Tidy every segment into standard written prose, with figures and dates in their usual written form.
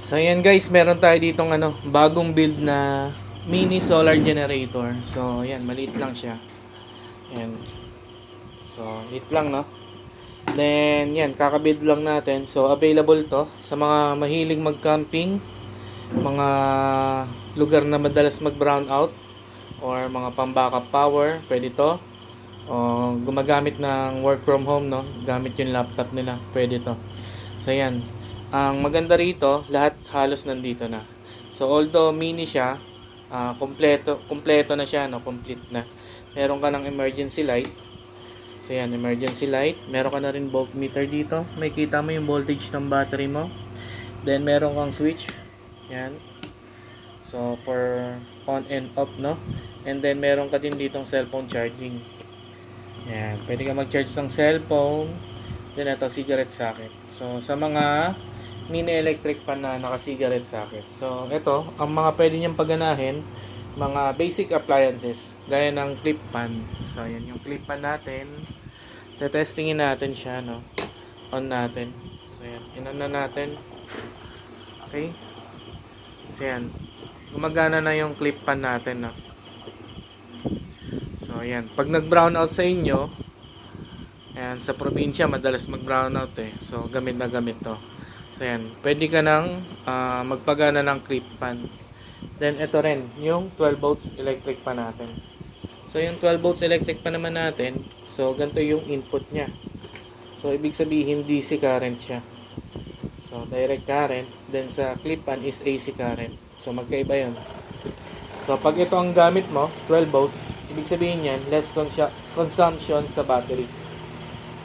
So ayan guys, meron tayo ditong bagong build na mini solar generator. So ayan, maliit lang siya. Ayan. So, liit lang, no? Then yan, kakabuild lang natin. So available to sa mga mahilig mag-camping, mga lugar na madalas mag-brown out, or mga pang-backup power, pwede to. O gumagamit ng work from home, no? Gamit yung laptop nila, pwede to. So yan. Ang maganda rito, lahat halos nandito na. So although mini siya, kompleto na siya, no? Complete na. Meron ka ng emergency light. So yan, emergency light. Meron ka na rin voltmeter dito. May kita mo yung voltage ng battery mo. Then meron kang switch. Yan. So for on and off, no? And then meron ka din ditong cellphone charging. Yan, pwede ka mag-charge ng cellphone. Then ito, cigarette socket. So sa mga mini electric fan na naka-cigarette socket. So ito, ang mga pwede niyang pagganahin, mga basic appliances gaya ng clip fan. So yan yung clip fan natin. Tetestingin natin siya, no? On natin. So yan, inon na natin. Okay? So yan, gumagana na yung clip fan natin, no? So ayan, pag nag-brown out sa inyo, ayan, sa probinsya madalas mag-brown out eh. So gamit na gamit to. So ayan, pwede ka nang magpagana ng clip fan. Then ito rin, yung 12 volts electric fan natin. So yung 12 volts electric fan naman natin, so ganito yung input niya. So ibig sabihin DC current siya. So direct current, then sa clip fan is AC current. So magkaiba 'yon. So pag ito ang gamit mo, 12 volts, ibig sabihin niyan less consumption sa battery.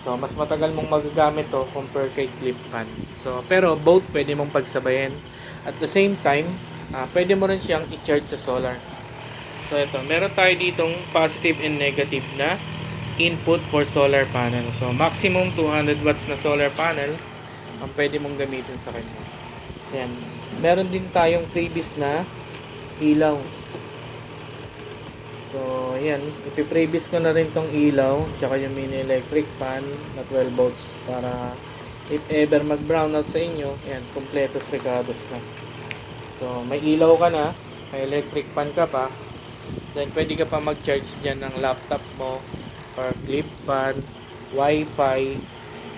So mas matagal mong magagamit to compare kay clip fan. So pero both pwede mong pagsabayin. At the same time, pwede mo rin siyang i-charge sa solar. So ito, meron tayo ditong positive and negative na input for solar panel. So maximum 200 watts na solar panel ang pwede mong gamitin sa kanya. So yan, meron din tayong previous na ilaw. So ayan, ipiprevious ko na rin tong ilaw tsaka yung mini electric fan na 12 volts para if ever mag brownout sa inyo, ayan, kompletos recados na. So may ilaw ka na, may electric fan ka pa, then pwede ka pa mag-charge dyan ng laptop mo or clip fan, wifi.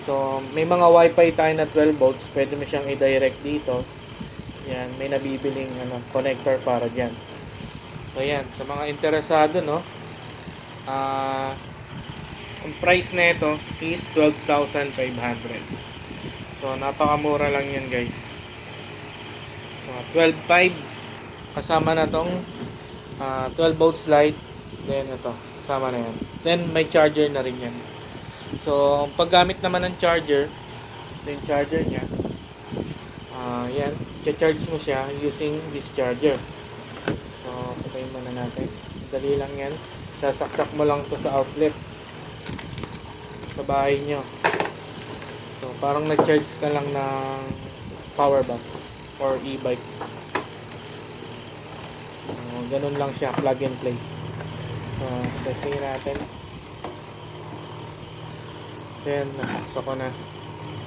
So may mga wifi tayo na 12 volts, pwede mo siyang i-direct dito. Yan, may nabibiling connector para dyan. So yan, sa mga interesado, no, ang price na ito is 12,500. So napakamura lang yan guys. So 12,500 kasama na tong 12 volts light. Then ito, kasama na yan. Then may charger na rin yan. So paggamit naman ng charger, yung charger nya, yan, charge mo siya using this charger. So patayin muna natin, dali lang yan. Sasaksak mo lang to sa outlet sa bahay nyo. So parang nag-charge ka lang ng power bank or e-bike. So ganun lang siya, plug and play. So testing natin. So yan, nasaksak ko na.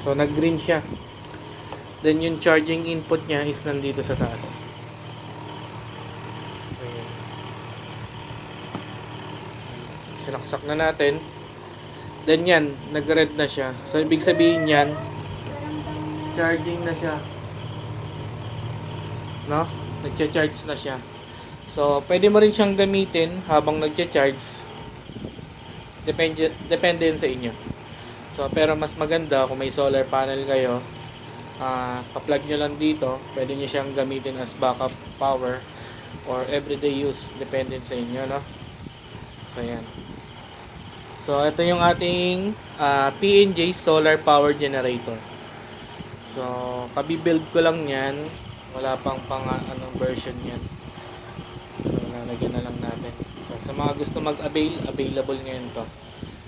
So nag-green siya. Then yung charging input niya is nandito sa taas. So yan, sinaksak na natin. Then yan, nag-red na siya. So ibig sabihin yan, charging na siya, no? Nagcha-charge na siya. So pwede mo rin siyang gamitin habang nagcha-charge. Depende yun sa inyo. So pero mas maganda kung may solar panel kayo, pa-plug nyo lang dito. Pwede nyo siyang gamitin as backup power or everyday use, depende sa inyo, no? So yan. So ito yung ating P&J solar power generator. So kabi-build ko lang yan, wala pang anong version yan. So lalagyan na lang natin. So sa mga gusto mag-avail, available ngayon to,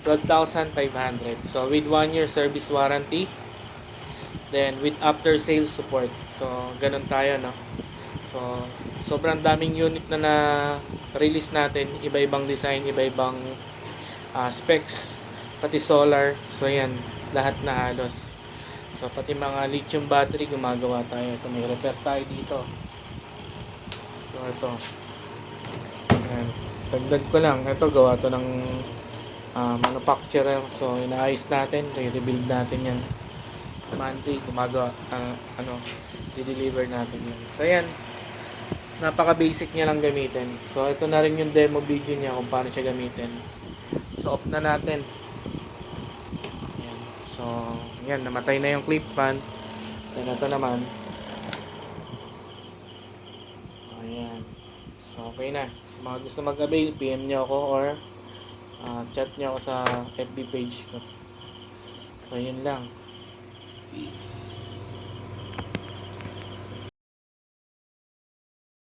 12,500. So with 1 year service warranty, then with after sales support. So ganun tayo, no? So sobrang daming unit na release natin, iba-ibang design, iba-ibang specs, pati solar. So yan, lahat na halos. So, pati mga lithium battery gumagawa tayo. Ito, may repair tayo dito. So, ito. Ayan. Dagdag ko lang. Ito, gawa to ng manufacturer. So, inaayos natin. Re-rebuild natin yan. Monthly, gumagawa. I-deliver natin yan. So, ayan. Napaka-basic niya lang gamitin. So, ito na rin yung demo video niya kung paano siya gamitin. So, off na natin. Ayan. So, yan. Namatay na yung clip fan. Then, ito naman. Ayan. So, okay na. Sa mga gusto mag-avail, PM nyo ako or chat nyo ako sa FB page ko. So, yun lang. Peace.